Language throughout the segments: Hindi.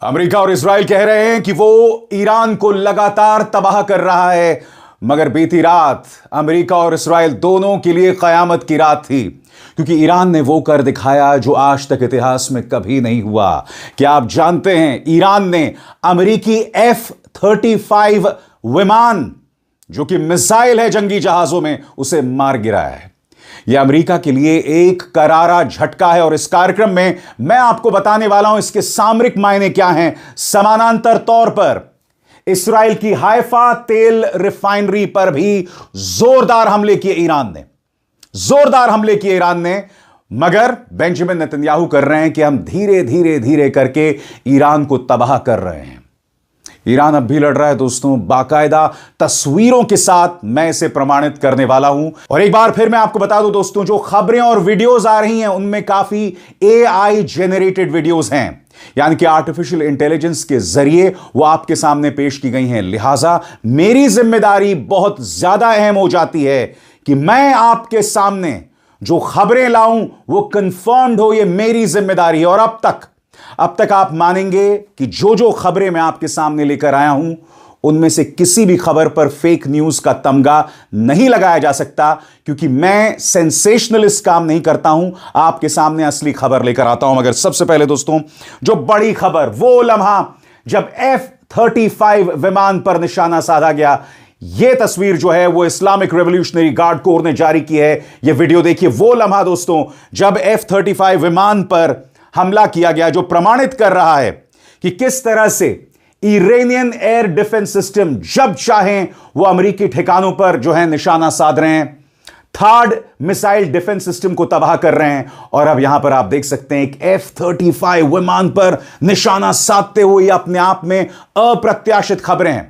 अमेरिका और इजराइल कह रहे हैं कि वो ईरान को लगातार तबाह कर रहा है, मगर बीती रात अमेरिका और इजराइल दोनों के लिए कयामत की रात थी, क्योंकि ईरान ने वो कर दिखाया जो आज तक इतिहास में कभी नहीं हुआ। क्या आप जानते हैं, ईरान ने अमेरिकी F-35 विमान, जो कि मिसाइल है जंगी जहाजों में, उसे मार गिराया है। यह अमेरिका के लिए एक करारा झटका है और इस कार्यक्रम में मैं आपको बताने वाला हूं इसके सामरिक मायने क्या हैं। समानांतर तौर पर इस्राएल की हाइफा तेल रिफाइनरी पर भी जोरदार हमले किए ईरान ने, मगर बेंजामिन नेतन्याहू कर रहे हैं कि हम धीरे धीरे करके ईरान को तबाह कर रहे हैं। ईरान अब भी लड़ रहा है दोस्तों, बाकायदा तस्वीरों के साथ मैं इसे प्रमाणित करने वाला हूं। और एक बार फिर मैं आपको बता दूं दोस्तों, जो खबरें और वीडियोस आ रही हैं उनमें काफी AI जेनरेटेड वीडियोस हैं, यानी कि आर्टिफिशियल इंटेलिजेंस के जरिए वो आपके सामने पेश की गई हैं। लिहाजा मेरी जिम्मेदारी बहुत ज्यादा अहम हो जाती है कि मैं आपके सामने जो खबरें लाऊं वो कंफर्म्ड हो। ये मेरी जिम्मेदारी है। और अब तक आप मानेंगे कि जो खबरें मैं आपके सामने लेकर आया हूं उनमें से किसी भी खबर पर फेक न्यूज का तमगा नहीं लगाया जा सकता, क्योंकि मैं सेंसेशनलिस्ट काम नहीं करता हूं, आपके सामने असली खबर लेकर आता हूं। मगर सबसे पहले दोस्तों, जो बड़ी खबर, वो लम्हा जब F-35 विमान पर निशाना साधा गया, यह तस्वीर जो है वो इस्लामिक रेवोल्यूशनरी गार्ड कोर ने जारी की है। यह वीडियो देखिए, वो लम्हा दोस्तों जब F-35 विमान पर हमला किया गया, जो प्रमाणित कर रहा है कि किस तरह से ईरानियन एयर डिफेंस सिस्टम जब चाहें वो अमेरिकी ठिकानों पर जो है निशाना साध रहे हैं, थर्ड मिसाइल डिफेंस सिस्टम को तबाह कर रहे हैं। और अब यहां पर आप देख सकते हैं एक F-35 विमान पर निशाना साधते हुए अपने आप में अप्रत्याशित खबरें हैं।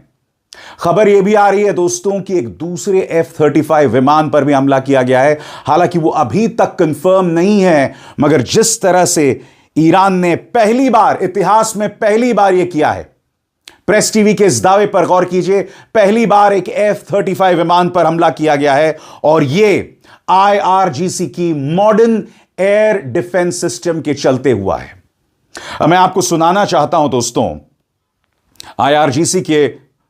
खबर यह भी आ रही है दोस्तों कि एक दूसरे F-35 विमान पर भी हमला किया गया है। हालांकि वो अभी तक कंफर्म नहीं है, मगर जिस तरह से ईरान ने पहली बार, इतिहास में पहली बार यह किया है, प्रेस टीवी के इस दावे पर गौर कीजिए, पहली बार एक F-35 विमान पर हमला किया गया है और यह IRGC की मॉडर्न एयर डिफेंस सिस्टम के चलते हुआ है। अब मैं आपको सुनाना चाहता हूं दोस्तों, IRGC के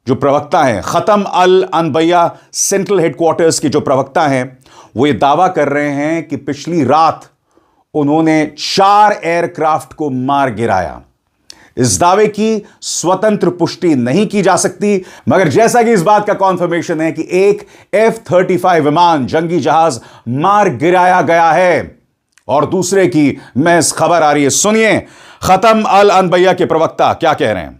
जो प्रवक्ता हैं, खतम अल अनबैया सेंट्रल हेडक्वार्टर्स के जो प्रवक्ता हैं, वो ये दावा कर रहे हैं कि पिछली रात उन्होंने 4 एयरक्राफ्ट को मार गिराया। इस दावे की स्वतंत्र पुष्टि नहीं की जा सकती, मगर जैसा कि इस बात का कॉन्फर्मेशन है कि एक F-35 विमान, जंगी जहाज मार गिराया गया है। और दूसरे की मैं इस खबर आ रही है, सुनिए खतम अल अनबैया के प्रवक्ता क्या कह रहे हैं।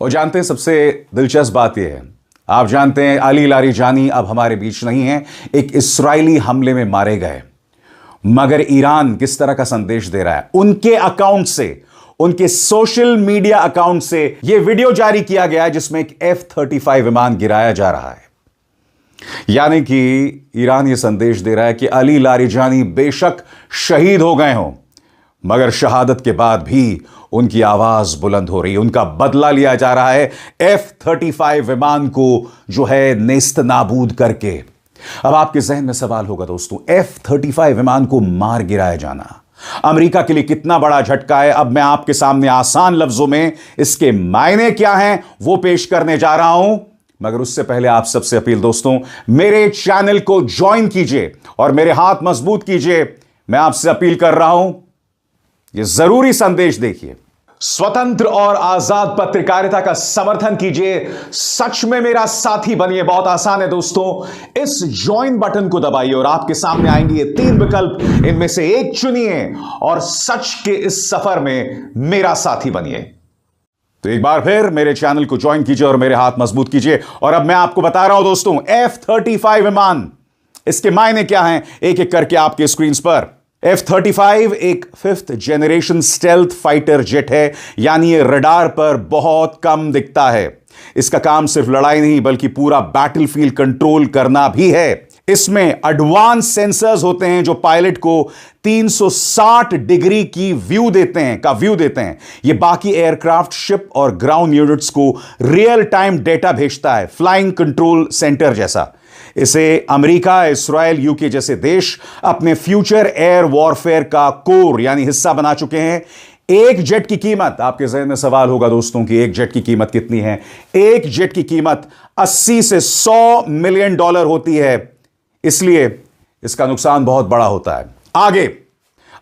और जानते हैं सबसे दिलचस्प बात यह है, आप जानते हैं अली लारीजानी अब हमारे बीच नहीं है, एक इस्राएली हमले में मारे गए, मगर ईरान किस तरह का संदेश दे रहा है, उनके अकाउंट से, उनके सोशल मीडिया अकाउंट से यह वीडियो जारी किया गया है जिसमें एक F-35 विमान गिराया जा रहा है। यानी कि ईरान यह संदेश दे रहा है कि अली लारीजानी बेशक शहीद हो गए हों, मगर शहादत के बाद भी उनकी आवाज बुलंद हो रही है, उनका बदला लिया जा रहा है F-35 विमान को जो है नेस्त नाबूद करके। अब आपके जहन में सवाल होगा दोस्तों, F-35 विमान को मार गिराया जाना, अमेरिका के लिए कितना बड़ा झटका है, अब मैं आपके सामने आसान लफ्जों में इसके मायने क्या हैं वो पेश करने जा रहा हूं। मगर उससे पहले आप सबसे अपील दोस्तों, मेरे चैनल को ज्वाइन कीजिए और मेरे हाथ मजबूत कीजिए। मैं आपसे अपील कर रहा हूं, यह जरूरी संदेश देखिए, स्वतंत्र और आजाद पत्रकारिता का समर्थन कीजिए, सच में मेरा साथी बनिए। बहुत आसान है दोस्तों, इस ज्वाइन बटन को दबाइए और आपके सामने आएंगे ये 3 विकल्प, इनमें से एक चुनिए और सच के इस सफर में मेरा साथी बनिए। तो एक बार फिर मेरे चैनल को ज्वाइन कीजिए और मेरे हाथ मजबूत कीजिए। और अब मैं आपको बता रहा हूं दोस्तों, F-35 विमान, इसके मायने क्या हैं, एक एक करके आपके स्क्रीन पर। F-35 एक 5th generation stealth fighter jet है, यानी ये रडार पर बहुत कम दिखता है। इसका काम सिर्फ लड़ाई नहीं बल्कि पूरा बैटलफील्ड कंट्रोल करना भी है। इसमें एडवांस सेंसर्स होते हैं जो पायलट को 360 डिग्री की व्यू देते हैं। ये बाकी एयरक्राफ्ट, शिप और ग्राउंड यूनिट्स को रियल टाइम डेटा भेजता है, फ्लाइंग कंट्रोल सेंटर जैसा। इसे अमेरिका, इस्राएल, यूके जैसे देश अपने फ्यूचर एयर वॉरफेयर का कोर यानी हिस्सा बना चुके हैं। एक जेट की कीमत, आपके जहन में सवाल होगा दोस्तों कि एक जेट की कीमत कितनी है। एक जेट की कीमत 80 से 100 मिलियन डॉलर होती है, इसलिए इसका नुकसान बहुत बड़ा होता है। आगे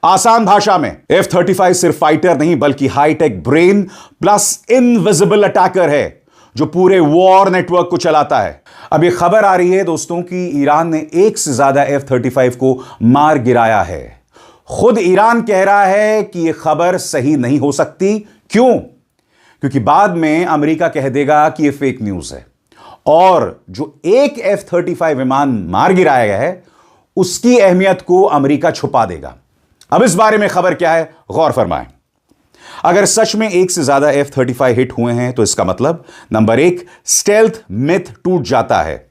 आसान भाषा में, F-35 सिर्फ फाइटर नहीं बल्कि hi tech brain plus invisible attacker है जो पूरे वॉर नेटवर्क को चलाता है। अब यह खबर आ रही है दोस्तों कि ईरान ने एक से ज्यादा F-35 को मार गिराया है। खुद ईरान कह रहा है कि यह खबर सही नहीं हो सकती। क्यों? क्योंकि बाद में अमेरिका कह देगा कि यह फेक न्यूज है और जो एक F-35 विमान मार गिराया गया है उसकी अहमियत को अमेरिका छुपा देगा। अब इस बारे में खबर क्या है, गौर फरमाएं। अगर सच में एक से ज्यादा F-35 हिट हुए हैं तो इसका मतलब, नंबर 1, स्टेल्थ मिथ टूट जाता है।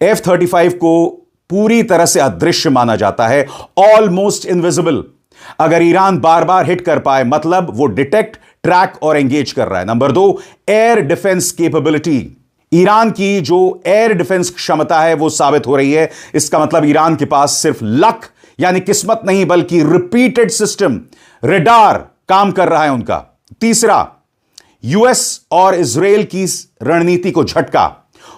F-35 को पूरी तरह से अदृश्य माना जाता है, ऑलमोस्ट इनविजिबल। अगर ईरान बार बार हिट कर पाए मतलब वो डिटेक्ट, ट्रैक और एंगेज कर रहा है। Number 2, air defence capability. Iran की जो एयर डिफेंस क्षमता है वो साबित हो रही है। इसका मतलब ईरान के पास सिर्फ लक यानी किस्मत नहीं बल्कि रिपीटेड सिस्टम, रेडार काम कर रहा है उनका। तीसरा, यूएस और इजराइल की रणनीति को झटका।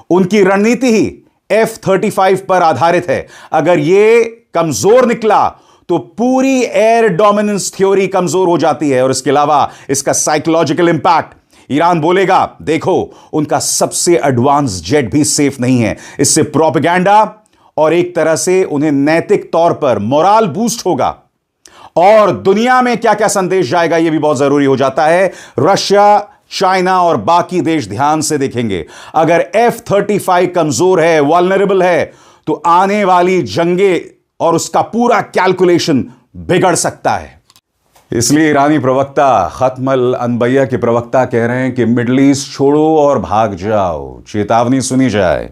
उनकी रणनीति ही F-35 पर आधारित है। अगर यह कमजोर निकला तो पूरी एयर डोमिनेंस थ्योरी कमजोर हो जाती है और इसके अलावा इसका साइकोलॉजिकल इंपैक्ट, ईरान बोलेगा देखो उनका सबसे एडवांस जेट भी सेफ नहीं है। इससे प्रोपेगेंडा और एक तरह से उन्हें नैतिक तौर पर मोरल बूस्ट होगा और दुनिया में क्या क्या संदेश जाएगा यह भी बहुत जरूरी हो जाता है। रशिया, चाइना और बाकी देश ध्यान से देखेंगे। अगर F-35 कमजोर है, वल्नरेबल है, तो आने वाली जंगे और उसका पूरा कैलकुलेशन बिगड़ सकता है। इसलिए ईरानी प्रवक्ता खत्मल अनबैया के प्रवक्ता कह रहे हैं कि मिडल ईस्ट छोड़ो और भाग जाओ, चेतावनी सुनी जाए।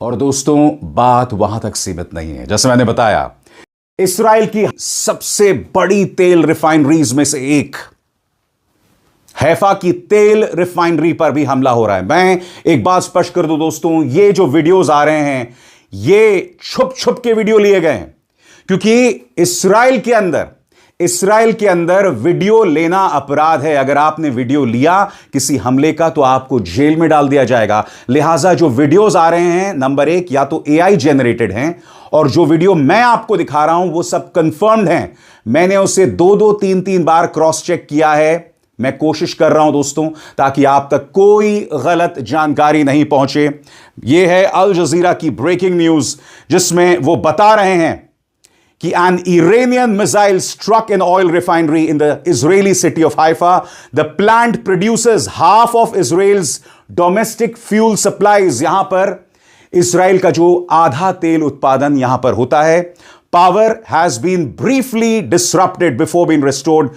और दोस्तों बात वहां तक सीमित नहीं है। जैसे मैंने बताया, इस्राएल की सबसे बड़ी तेल रिफाइनरीज में से एक हैफा की तेल रिफाइनरी पर भी हमला हो रहा है। मैं एक बात स्पष्ट कर दूं दोस्तों, ये जो वीडियोस आ रहे हैं ये छुप छुप के वीडियो लिए गए हैं क्योंकि इस्राएल के अंदर वीडियो लेना अपराध है। अगर आपने वीडियो लिया किसी हमले का तो आपको जेल में डाल दिया जाएगा। लिहाजा जो वीडियोस आ रहे हैं, नंबर एक, या तो एआई जेनरेटेड हैं, और जो वीडियो मैं आपको दिखा रहा हूं वो सब कंफर्म्ड हैं। मैंने उसे 2-3 बार क्रॉस चेक किया है। मैं कोशिश कर रहा हूं दोस्तों ताकि आप तक कोई गलत जानकारी नहीं पहुंचे। यह है अल जजीरा की ब्रेकिंग न्यूज, जिसमें वो बता रहे हैं कि an Iranian missile struck an oil refinery in the Israeli city of Haifa. The plant produces half of Israel's domestic fuel supplies. यहां पर इसराइल का जो आधा तेल उत्पादन यहां पर होता है। Power has been briefly disrupted before being restored.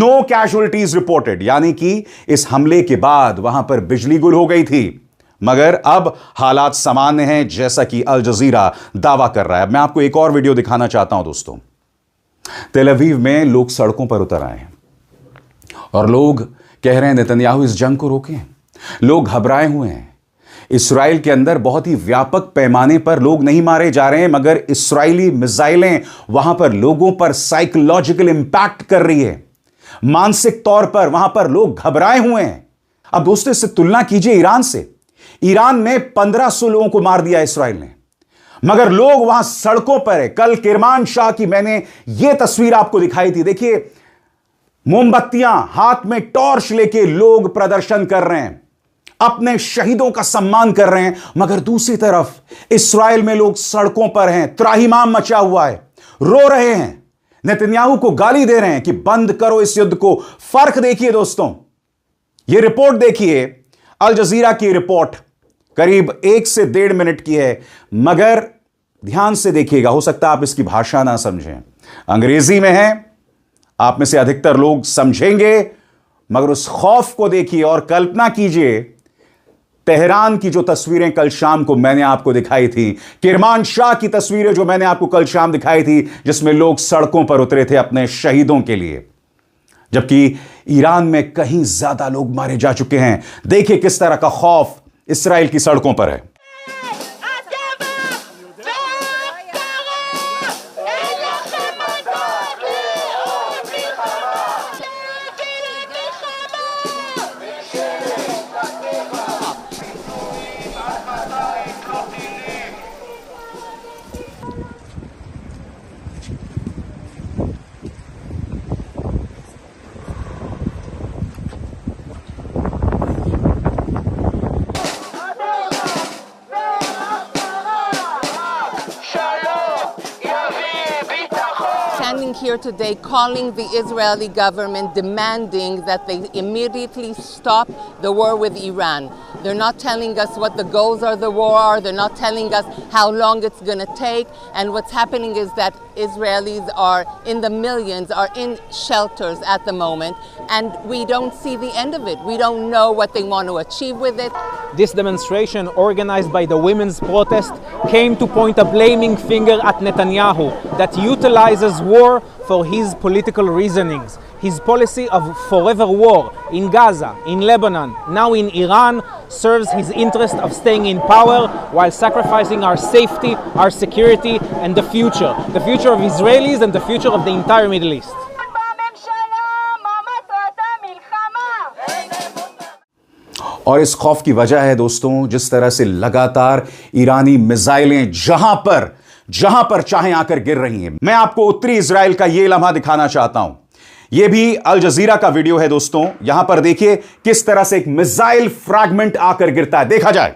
No casualties reported. यानी कि इस हमले के बाद वहां पर बिजली गुल हो गई थी, मगर अब हालात सामान्य हैं, जैसा कि अल जजीरा दावा कर रहा है। मैं आपको एक और वीडियो दिखाना चाहता हूं दोस्तों। तेल अवीव में लोग सड़कों पर उतर आए हैं और लोग कह रहे हैं नेतन्याहू इस जंग को रोकें। लोग घबराए हुए हैं। इस्राएल के अंदर बहुत ही व्यापक पैमाने पर लोग नहीं मारे जा रहे हैं, मगर इस्राएली मिसाइलें वहां पर लोगों पर साइकोलॉजिकल इंपैक्ट कर रही है। मानसिक तौर पर वहां पर लोग घबराए हुए हैं। अब दोस्तों इससे तुलना कीजिए ईरान से। ईरान में 1500 लोगों को मार दिया इस्राएल ने, मगर लोग वहां सड़कों पर है। कल किरमान शाह की मैंने यह तस्वीर आपको दिखाई थी। देखिए, मोमबत्तियां हाथ में टॉर्च लेके लोग प्रदर्शन कर रहे हैं, अपने शहीदों का सम्मान कर रहे हैं, मगर दूसरी तरफ इस्राएल में लोग सड़कों पर हैं। त्राहिमाम मचा हुआ है, रो रहे हैं, नेतन्याहू को गाली दे रहे हैं कि बंद करो इस युद्ध को। फर्क देखिए दोस्तों, यह रिपोर्ट देखिए, अल जजीरा की रिपोर्ट करीब 1 से 1.5 मिनट की है, मगर ध्यान से देखिएगा। हो सकता है आप इसकी भाषा ना समझें, अंग्रेजी में है, आप में से अधिकतर लोग समझेंगे, मगर उस खौफ को देखिए और कल्पना कीजिए तेहरान की जो तस्वीरें कल शाम को मैंने आपको दिखाई थी, किरमान शाह की तस्वीरें जो मैंने आपको कल शाम दिखाई थी, जिसमें लोग सड़कों पर उतरे थे अपने शहीदों के लिए, जबकि ईरान में कहीं ज्यादा लोग मारे जा चुके हैं। देखिए किस तरह का खौफ इस्राएल की सड़कों पर है। Standing here today calling the Israeli government, demanding that they immediately stop the war with Iran. They're not telling us what the goals of the war are. They're not telling us how long it's going to take. And what's happening is that Israelis are in the millions, are in shelters at the moment, and we don't see the end of it. We don't know what they want to achieve with it. This demonstration, organized by the women's protest, came to point a blaming finger at Netanyahu that utilizes war for his political reasonings. His policy of forever war in Gaza, in Lebanon, now in Iran, serves his interest of staying in power while sacrificing our safety, our security, and the future of Israelis and the future of the entire Middle East. और इस खौफ की वजह है दोस्तों, जिस तरह से लगातार ईरानी मिसाइलें जहां पर चाहे आकर गिर रही हैं। मैं आपको उत्तरी इजराइल का यह लम्हा दिखाना चाहता हूं। यह भी अल जजीरा का वीडियो है दोस्तों। यहां पर देखिए किस तरह से एक मिसाइल फ्रैगमेंट आकर गिरता है, देखा जाए।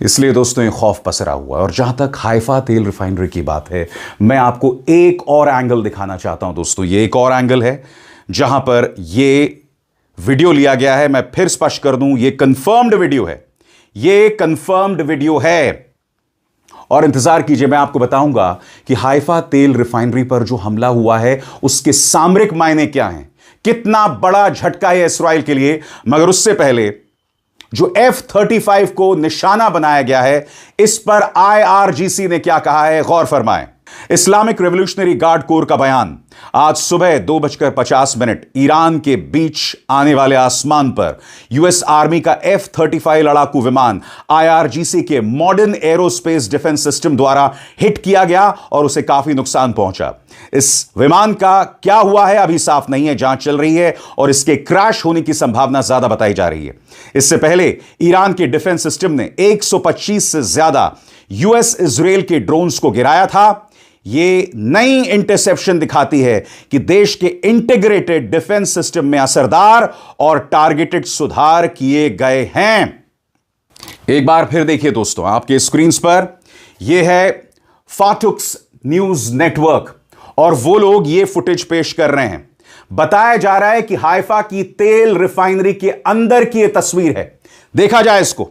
इसलिए दोस्तों ये खौफ पसरा हुआ है। और जहां तक हाइफा तेल रिफाइनरी की बात है, मैं आपको एक और एंगल दिखाना चाहता हूं दोस्तों। ये एक और एंगल है जहां पर ये वीडियो लिया गया है। मैं फिर स्पष्ट कर दूं, ये कंफर्म्ड वीडियो है, ये कंफर्म्ड वीडियो है। और इंतजार कीजिए, मैं आपको बताऊंगा कि हाइफा तेल रिफाइनरी पर जो हमला हुआ है उसके सामरिक मायने क्या हैं, कितना बड़ा झटका है इस्राएल के लिए। मगर उससे पहले जो F-35 को निशाना बनाया गया है, इस पर IRGC ने क्या कहा है, गौर फरमाएं। इस्लामिक रेवोल्यूशनरी गार्ड कोर का बयान। आज सुबह 2:50 ईरान के बीच आने वाले आसमान पर यूएस आर्मी का F-35 लड़ाकू विमान IRGC के मॉडर्न एरोस्पेस डिफेंस सिस्टम द्वारा हिट किया गया और उसे काफी नुकसान पहुंचा। इस विमान का क्या हुआ है अभी साफ नहीं है, जांच चल रही है और इसके क्रैश होने की संभावना ज्यादा बताई जा रही है। इससे पहले ईरान के डिफेंस सिस्टम ने 125 से ज्यादा यूएस इजराइल के ड्रोन्स को गिराया था। यह नई इंटरसेप्शन दिखाती है कि देश के इंटीग्रेटेड डिफेंस सिस्टम में असरदार और टारगेटेड सुधार किए गए हैं। एक बार फिर देखिए दोस्तों, आपके स्क्रीन पर यह है फाटुक्स न्यूज नेटवर्क और वो लोग ये फुटेज पेश कर रहे हैं। बताया जा रहा है कि हाइफा की तेल रिफाइनरी के अंदर की यह तस्वीर है, देखा जाए इसको।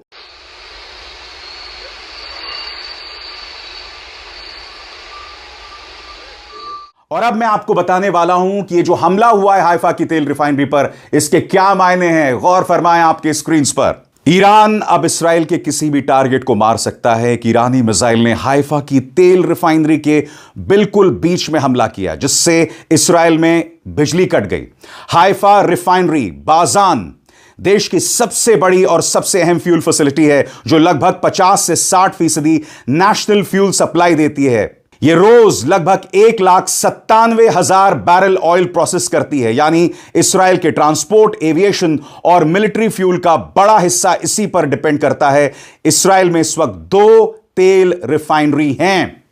और अब मैं आपको बताने वाला हूं कि ये जो हमला हुआ है हाइफा की तेल रिफाइनरी पर, इसके क्या मायने हैं, गौर फरमाएं आपके स्क्रीन पर। ईरान अब इस्राएल के किसी भी टारगेट को मार सकता है कि ईरानी मिसाइल ने हाइफा की तेल रिफाइनरी के बिल्कुल बीच में हमला किया, जिससे इस्राएल में बिजली कट गई। हाइफा रिफाइनरी बाजान देश की सबसे बड़ी और सबसे अहम फ्यूल फैसिलिटी है, जो लगभग 50 से 60% नेशनल फ्यूल सप्लाई देती है। यह रोज लगभग 1,97,000 बैरल ऑयल प्रोसेस करती है, यानी इस्राएल के ट्रांसपोर्ट, एविएशन और मिलिट्री फ्यूल का बड़ा हिस्सा इसी पर डिपेंड करता है। इस्राएल में इस वक्त 2 तेल रिफाइनरी हैं।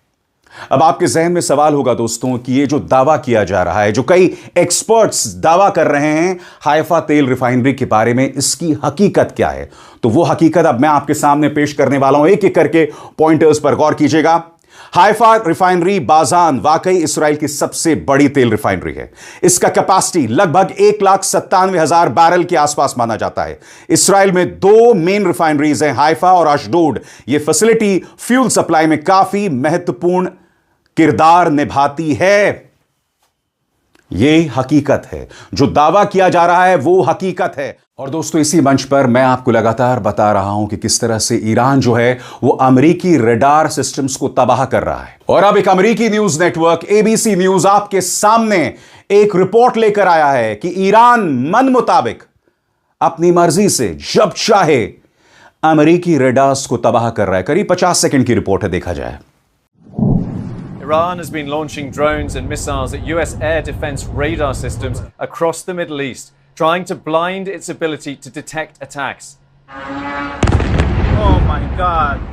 अब आपके जहन में सवाल होगा दोस्तों कि यह जो दावा किया जा रहा है, जो कई एक्सपर्ट्स दावा कर रहे हैं हाइफा तेल रिफाइनरी के बारे में, इसकी हकीकत क्या है? तो वो हकीकत अब मैं आपके सामने पेश करने वाला हूं। एक एक करके पॉइंटर्स पर गौर कीजिएगा। हाइफा रिफाइनरी बाजान वाकई इस्राएल की सबसे बड़ी तेल रिफाइनरी है। इसका कैपेसिटी लगभग 1,97,000 बैरल के आसपास माना जाता है। इस्राएल में 2 मेन रिफाइनरीज हैं, हाइफा और अशडोड। यह फैसिलिटी फ्यूल सप्लाई में काफी महत्वपूर्ण किरदार निभाती है। यह हकीकत है, जो दावा किया जा रहा है वो हकीकत है। और दोस्तों, इसी मंच पर मैं आपको लगातार बता रहा हूं कि किस तरह से ईरान जो है वो अमेरिकी रडार सिस्टम्स को तबाह कर रहा है। और अब एक अमेरिकी न्यूज नेटवर्क ABC न्यूज आपके सामने एक रिपोर्ट लेकर आया है कि ईरान मन मुताबिक अपनी मर्जी से जब चाहे अमेरिकी रडार्स को तबाह कर रहा है। करीब 50 सेकंड की रिपोर्ट है, देखा जाए। Iran has been launching drones and missiles at US air defense radar systems across the Middle East, trying to blind its ability to detect attacks. Oh my God.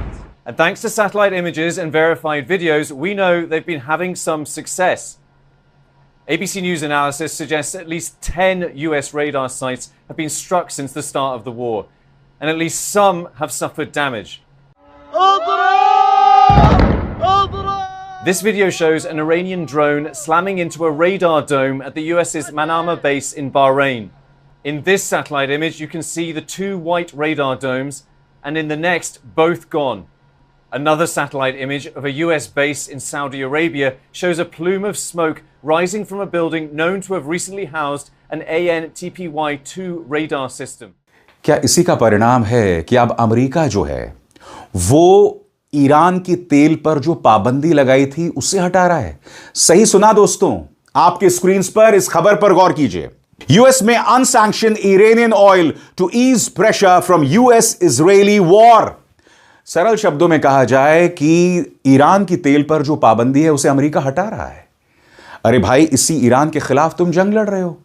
And thanks to satellite images and verified videos, we know they've been having some success. ABC News analysis suggests at least 10 US radar sites have been struck since the start of the war, and at least some have suffered damage. This video shows an Iranian drone slamming into a radar dome at the US's Manama base in Bahrain. In this satellite image, you can see the 2 white radar domes, and in the next, both gone. Another satellite image of a US base in Saudi Arabia shows a plume of smoke rising from a building known to have recently housed an AN/TPY-2 radar system. क्या इसी का परिणाम है कि अब अमेरिका जो है वो ईरान की तेल पर जो पाबंदी लगाई थी उसे हटा रहा है? सही सुना दोस्तों, आपके स्क्रीन पर इस खबर पर गौर कीजिए। यूएस में unsanction Iranian oil to ease pressure from US Israeli war. सरल शब्दों में कहा जाए कि ईरान की तेल पर जो पाबंदी है उसे अमेरिका हटा रहा है। अरे भाई, इसी ईरान के खिलाफ तुम जंग लड़ रहे हो,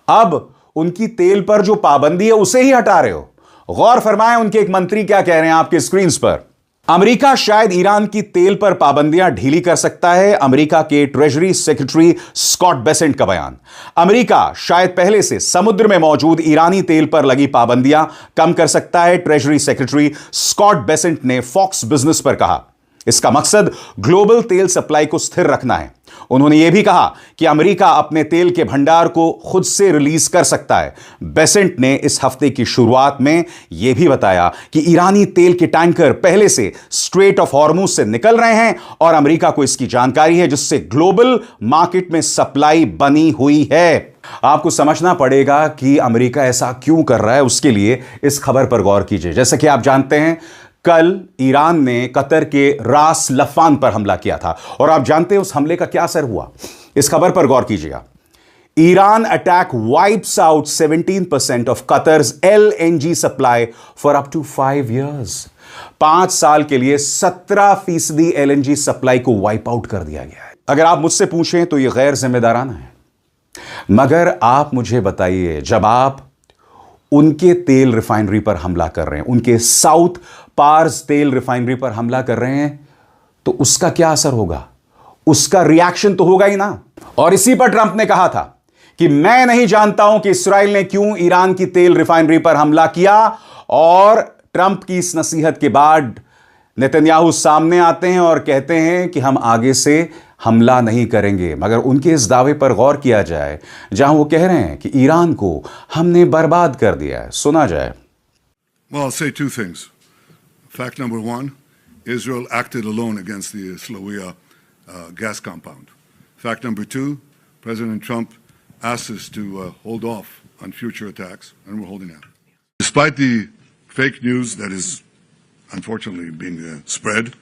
अब उनकी तेल पर जो पाबंदी है उसे ही हटा रहे हो। गौर फरमाएं उनके एक मंत्री क्या कह रहे हैं आपके स्क्रीन पर। अमेरिका शायद ईरान की तेल पर पाबंदियां ढीली कर सकता है, अमेरिका के ट्रेजरी सेक्रेटरी स्कॉट बेसेंट का बयान। अमेरिका शायद पहले से समुद्र में मौजूद ईरानी तेल पर लगी पाबंदियां कम कर सकता है, ट्रेजरी सेक्रेटरी स्कॉट बेसेंट ने फॉक्स बिजनेस पर कहा। इसका मकसद ग्लोबल तेल सप्लाई को स्थिर रखना है। उन्होंने यह भी कहा कि अमेरिका अपने तेल के भंडार को खुद से रिलीज कर सकता है। बेसेंट ने इस हफ्ते की शुरुआत में यह भी बताया कि ईरानी तेल के टैंकर पहले से स्ट्रेट ऑफ हॉर्मुज से निकल रहे हैं और अमेरिका को इसकी जानकारी है, जिससे ग्लोबल मार्केट में सप्लाई बनी हुई है। आपको समझना पड़ेगा कि अमेरिका ऐसा क्यों कर रहा है। उसके लिए इस खबर पर गौर कीजिए। जैसे कि आप जानते हैं, कल ईरान ने कतर के रास लफान पर हमला किया था और आप जानते हैं उस हमले का क्या असर हुआ। इस खबर पर गौर कीजिएगा। Iran attack wipes out 17% of Qatar's LNG supply for up to 5 years। 5 साल के लिए 17% LNG सप्लाई को वाइप आउट कर दिया गया है। अगर आप मुझसे पूछें तो यह गैर जिम्मेदाराना है, मगर आप मुझे बताइए, जब आप उनके तेल रिफाइनरी पर हमला कर रहे हैं, उनके साउथ पार्स तेल रिफाइनरी पर हमला कर रहे हैं, तो उसका क्या असर होगा? उसका रिएक्शन तो होगा ही ना। और इसी पर ट्रंप ने कहा था कि मैं नहीं जानता हूं कि इस्राएल ने क्यों ईरान की तेल रिफाइनरी पर हमला किया। और ट्रंप की इस नसीहत के बाद नेतन्याहू सामने आते हैं और कहते हैं कि हम आगे से हमला नहीं करेंगे। मगर उनके इस दावे पर गौर किया जाए जहां वो कह रहे हैं कि ईरान को हमने बर्बाद कर दिया है। सुना जाए। Well, I'll say two things. Fact number one, Israel acted alone against the Slawiya gas compound. Fact number two, President Trump asked us to hold off on future attacks, and we're holding out. Despite the fake news that is unfortunately being spread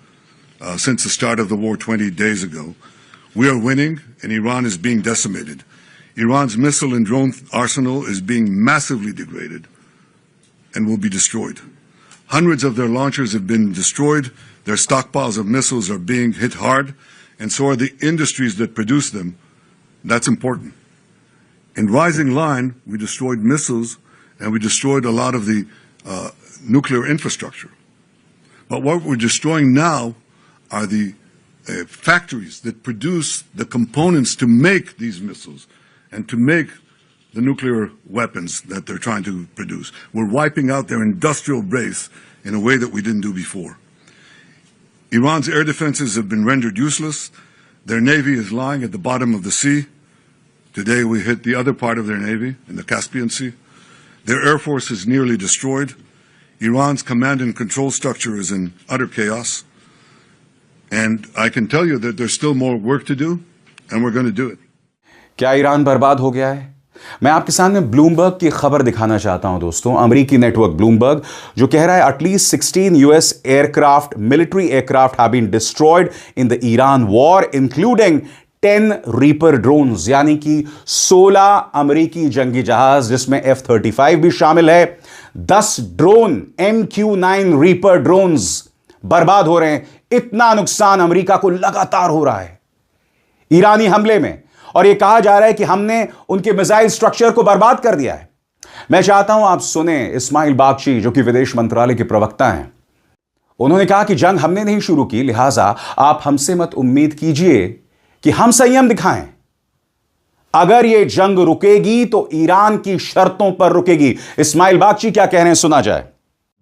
since the start of the war 20 days ago, we are winning and Iran is being decimated. Iran's missile and drone arsenal is being massively degraded and will be destroyed. Hundreds of their launchers have been destroyed, their stockpiles of missiles are being hit hard, and so are the industries that produce them. That's important. In Rising Line, we destroyed missiles and we destroyed a lot of the nuclear infrastructure. But what we're destroying now are the factories that produce the components to make these missiles and to make the nuclear weapons that they're trying to produce. We're wiping out their industrial base in a way that we didn't do before. Iran's air defenses have been rendered useless. Their navy is lying at the bottom of the sea. Today we hit the other part of their navy in the Caspian Sea. Their air force is nearly destroyed. Iran's command and control structure is in utter chaos. And I can tell you that there's still more work to do, and we're going to do it. क्या ईरान बर्बाद हो गया है? मैं आपके सामने ब्लूमबर्ग की खबर दिखाना चाहता हूं दोस्तों। अमेरिकी नेटवर्क ब्लूमबर्ग जो कह रहा है at least 16 US aircraft, military aircraft have been destroyed in the Iran war, including 10 reaper drones, यानी कि 16 अमेरिकी जंगी जहाज जिसमें F-35 भी शामिल है। 10 ड्रोन MQ-9 रीपर ड्रोन्स बर्बाद हो रहे हैं। इतना नुकसान अमेरिका को लगातार हो रहा है ईरानी हमले में, और यह कहा जा रहा है कि हमने उनके मिसाइल स्ट्रक्चर को बर्बाद कर दिया है। मैं चाहता हूं आप सुने इस्माइल बागची जो कि विदेश मंत्रालय के प्रवक्ता हैं। उन्होंने कहा कि जंग हमने नहीं शुरू की, लिहाजा आप हमसे मत उम्मीद कीजिए कि हम संयम दिखाएं। अगर यह जंग रुकेगी तो ईरान की शर्तों पर रुकेगी। इस्माइल बागची क्या कह रहे हैं, सुना जाए।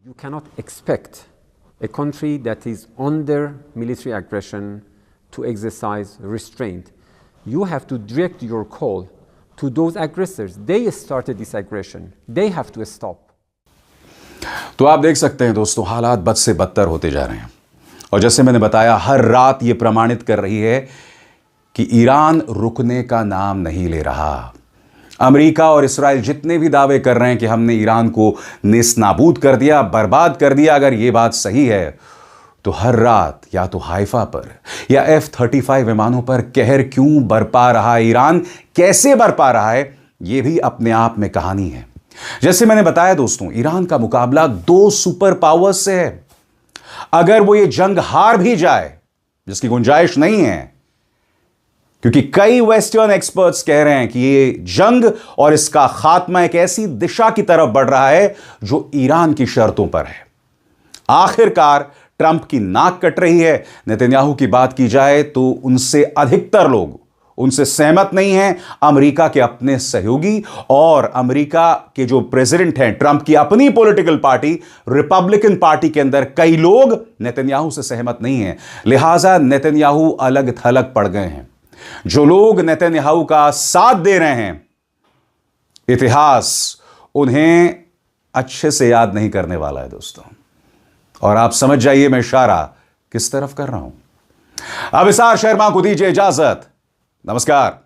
You cannot expect a country that is under military aggression to exercise restraint. You have to direct your call to those aggressors. They started this aggression. They have to stop. तो आप देख सकते हैं दोस्तों, हालात बद से बदतर होते जा रहे हैं। और जैसे मैंने बताया, हर रात यह प्रमाणित कर रही है कि ईरान रुकने का नाम नहीं ले रहा। अमेरिका और इस्राएल जितने भी दावे कर रहे हैं कि हमने ईरान को नेस्तनाबूद कर दिया, बर्बाद कर दिया, अगर यह बात सही है तो हर रात या तो हाइफा पर या F-35 विमानों पर कहर क्यों बरपा रहा है ईरान, कैसे बरपा रहा है, यह भी अपने आप में कहानी है। जैसे मैंने बताया दोस्तों, ईरान का मुकाबला 2 सुपर पावर्स से है। अगर वो ये जंग हार भी जाए, जिसकी गुंजाइश नहीं है, क्योंकि कई वेस्टर्न एक्सपर्ट्स कह रहे हैं कि ये जंग और इसका खात्मा एक ऐसी दिशा की तरफ बढ़ रहा है जो ईरान की शर्तों पर है। आखिरकार ट्रंप की नाक कट रही है। नेतन्याहू की बात की जाए तो उनसे अधिकतर लोग उनसे सहमत नहीं हैं। अमेरिका के अपने सहयोगी और अमेरिका के जो प्रेसिडेंट हैं, ट्रंप की अपनी पॉलिटिकल पार्टी रिपब्लिकन पार्टी के अंदर कई लोग नेतन्याहू से सहमत नहीं हैं। लिहाजा नेतन्याहू अलग थलग पड़ गए हैं। जो लोग नेतन्याहू का साथ दे रहे हैं, इतिहास उन्हें अच्छे से याद नहीं करने वाला है दोस्तों। और आप समझ जाइए मैं इशारा किस तरफ कर रहा हूं। अब इसार शर्मा को दीजिए इजाजत। नमस्कार।